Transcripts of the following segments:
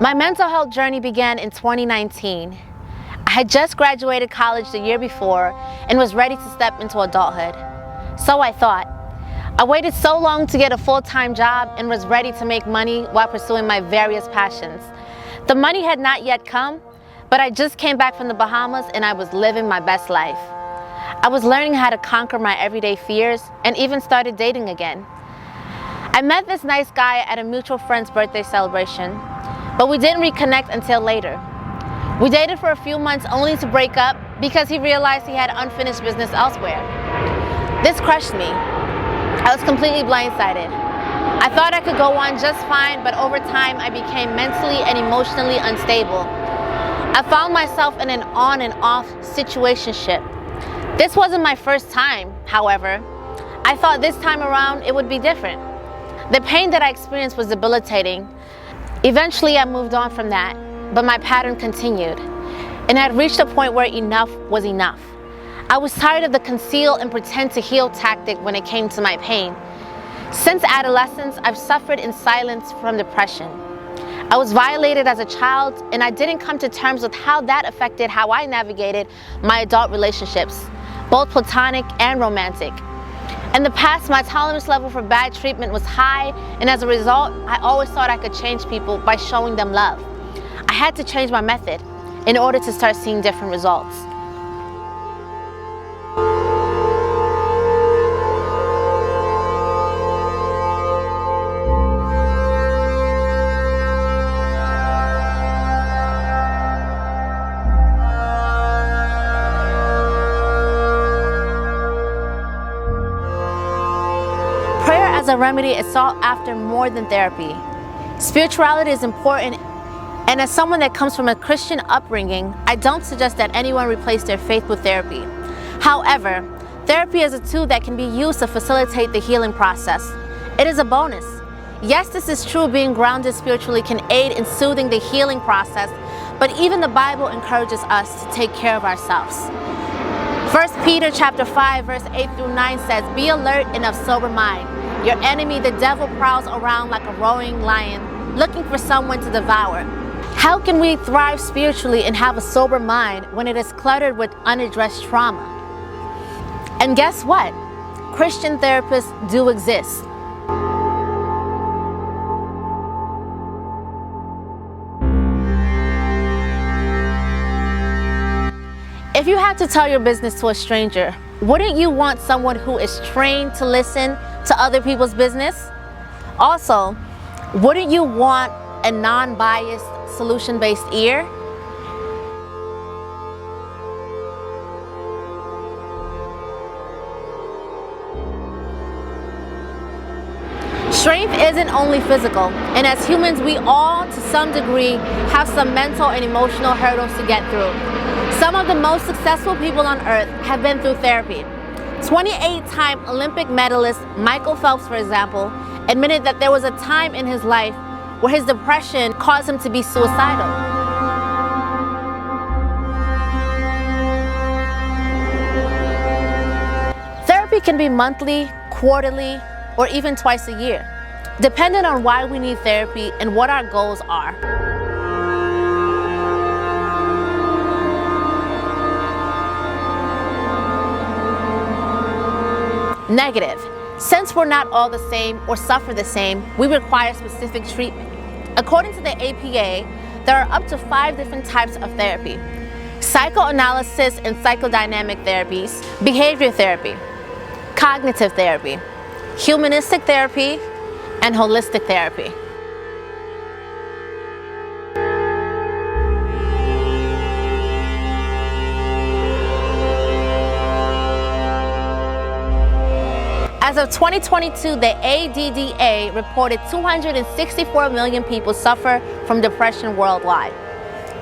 My mental health journey began in 2019. I had just graduated college the year before and was ready to step into adulthood. So I thought. I waited so long to get a full-time job and was ready to make money while pursuing my various passions. The money had not yet come, but I just came back from the Bahamas and I was living my best life. I was learning how to conquer my everyday fears and even started dating again. I met this nice guy at a mutual friend's birthday celebration, but we didn't reconnect until later. We dated for a few months only to break up because he realized he had unfinished business elsewhere. This crushed me. I was completely blindsided. I thought I could go on just fine, but over time I became mentally and emotionally unstable. I found myself in an on and off situationship. This wasn't my first time, however. I thought this time around it would be different. The pain that I experienced was debilitating. Eventually I moved on from that, but my pattern continued, and I had reached a point where enough was enough. I was tired of the conceal and pretend to heal tactic when it came to my pain. Since adolescence, I've suffered in silence from depression. I was violated as a child, and I didn't come to terms with how that affected how I navigated my adult relationships, both platonic and romantic. In the past, my tolerance level for bad treatment was high, and as a result, I always thought I could change people by showing them love. I had to change my method in order to start seeing different results. As a remedy is sought after more than therapy. Spirituality is important, and as someone that comes from a Christian upbringing, I don't suggest that anyone replace their faith with therapy. However, therapy is a tool that can be used to facilitate the healing process. It is a bonus. Yes, this is true, being grounded spiritually can aid in soothing the healing process, but even the Bible encourages us to take care of ourselves. 1 Peter chapter 5, verse 8 through 9 says, "Be alert and of sober mind. Your enemy, the devil, prowls around like a roaring lion, looking for someone to devour." How can we thrive spiritually and have a sober mind when it is cluttered with unaddressed trauma? And guess what? Christian therapists do exist. If you had to tell your business to a stranger, wouldn't you want someone who is trained to listen to other people's business? Also, wouldn't you want a non-biased, solution-based ear? Strength isn't only physical, and as humans, we all, to some degree, have some mental and emotional hurdles to get through. Some of the most successful people on earth have been through therapy. 28-time Olympic medalist Michael Phelps, for example, admitted that there was a time in his life where his depression caused him to be suicidal. Therapy can be monthly, quarterly, or even twice a year, depending on why we need therapy and what our goals are. Negative. Since we're not all the same or suffer the same, we require specific treatment. According to the APA, there are up to 5 different types of therapy: psychoanalysis and psychodynamic therapies, behavior therapy, cognitive therapy, humanistic therapy, and holistic therapy. As of 2022, the ADDA reported 264 million people suffer from depression worldwide.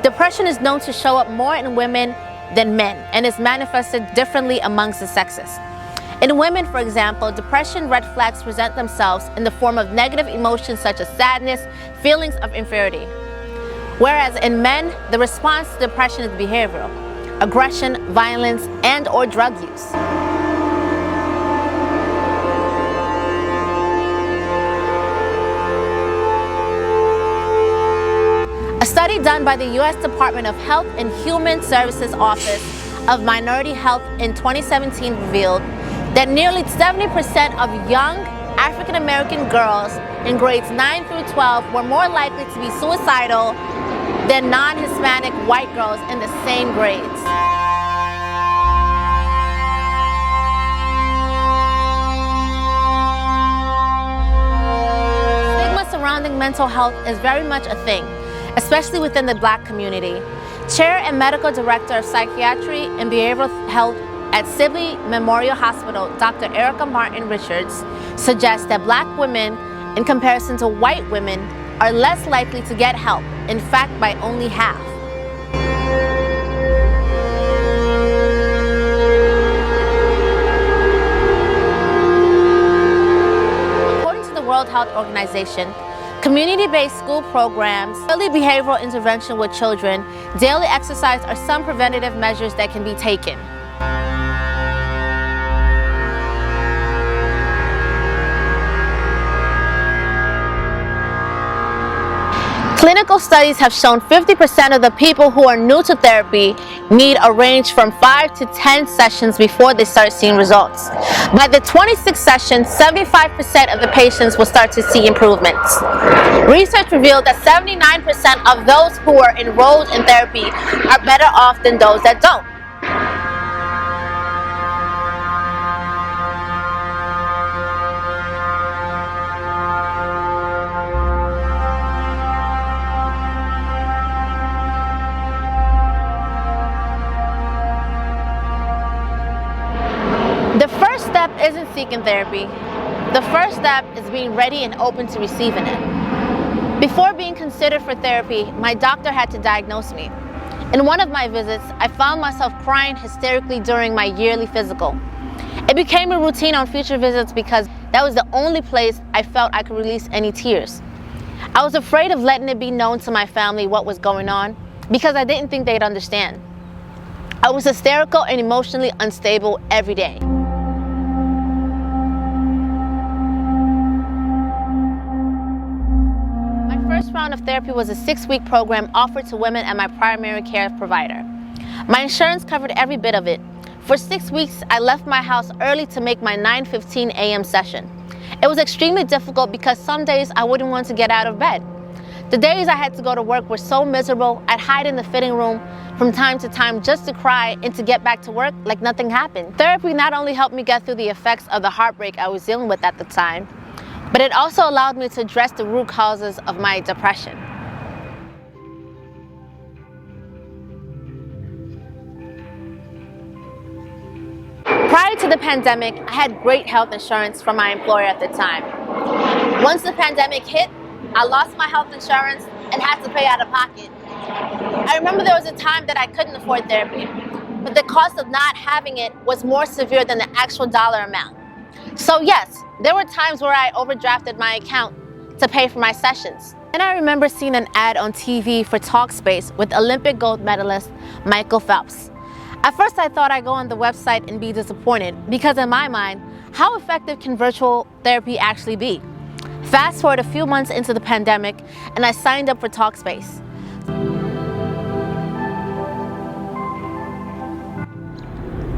Depression is known to show up more in women than men and is manifested differently amongst the sexes. In women, for example, depression red flags present themselves in the form of negative emotions such as sadness, feelings of inferiority. Whereas in men, the response to depression is behavioral: aggression, violence, and/or drug use. A study done by the U.S. Department of Health and Human Services Office of Minority Health in 2017 revealed that nearly 70% of young African American girls in grades 9 through 12 were more likely to be suicidal than non-Hispanic white girls in the same grades. Stigma surrounding mental health is very much a thing, especially within the Black community. Chair and Medical Director of Psychiatry and Behavioral Health at Sibley Memorial Hospital, Dr. Erica Martin Richards, suggests that Black women, in comparison to white women, are less likely to get help, in fact by only half. According to the World Health Organization, community-based school programs, early behavioral intervention with children, daily exercise are some preventative measures that can be taken. Clinical studies have shown 50% of the people who are new to therapy need a range from 5 to 10 sessions before they start seeing results. By the 26th session, 75% of the patients will start to see improvements. Research revealed that 79% of those who are enrolled in therapy are better off than those that don't. The first step isn't seeking therapy. The first step is being ready and open to receiving it. Before being considered for therapy, my doctor had to diagnose me. In one of my visits, I found myself crying hysterically during my yearly physical. It became a routine on future visits because that was the only place I felt I could release any tears. I was afraid of letting it be known to my family what was going on because I didn't think they'd understand. I was hysterical and emotionally unstable every day. First round of therapy was a 6-week program offered to women at my primary care provider. My insurance covered every bit of it. For 6 weeks, I left my house early to make my 9:15 a.m. session. It was extremely difficult because some days I wouldn't want to get out of bed. The days I had to go to work were so miserable, I'd hide in the fitting room from time to time just to cry and to get back to work like nothing happened. Therapy not only helped me get through the effects of the heartbreak I was dealing with at the time, but it also allowed me to address the root causes of my depression. Prior to the pandemic, I had great health insurance from my employer at the time. Once the pandemic hit, I lost my health insurance and had to pay out of pocket. I remember there was a time that I couldn't afford therapy, but the cost of not having it was more severe than the actual dollar amount. So yes, there were times where I overdrafted my account to pay for my sessions. And I remember seeing an ad on TV for Talkspace with Olympic gold medalist Michael Phelps. At first I thought I'd go on the website and be disappointed because in my mind, how effective can virtual therapy actually be? Fast forward a few months into the pandemic and I signed up for Talkspace.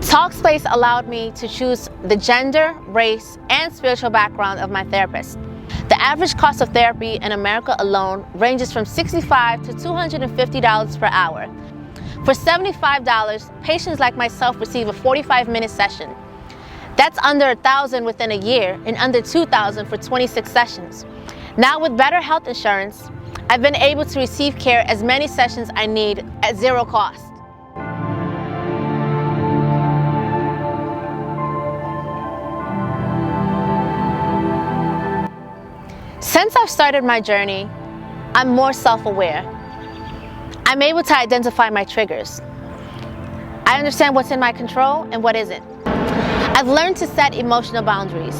Talkspace allowed me to choose the gender, race, and spiritual background of my therapist. The average cost of therapy in America alone ranges from $65 to $250 per hour. For $75, patients like myself receive a 45-minute session. That's under $1,000 within a year and under $2,000 for 26 sessions. Now with better health insurance, I've been able to receive care as many sessions I need at zero cost. Since I've started my journey, I'm more self-aware. I'm able to identify my triggers. I understand what's in my control and what isn't. I've learned to set emotional boundaries.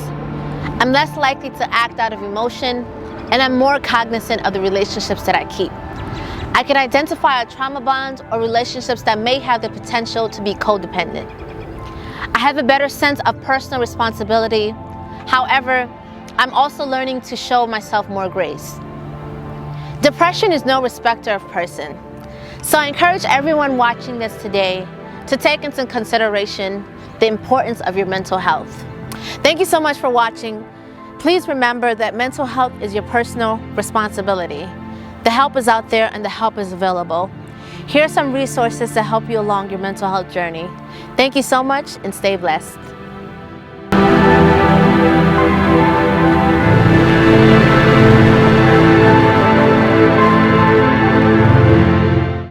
I'm less likely to act out of emotion, and I'm more cognizant of the relationships that I keep. I can identify a trauma bond or relationships that may have the potential to be codependent. I have a better sense of personal responsibility. However, I'm also learning to show myself more grace. Depression is no respecter of person. So I encourage everyone watching this today to take into consideration the importance of your mental health. Thank you so much for watching. Please remember that mental health is your personal responsibility. The help is out there and the help is available. Here are some resources to help you along your mental health journey. Thank you so much and stay blessed.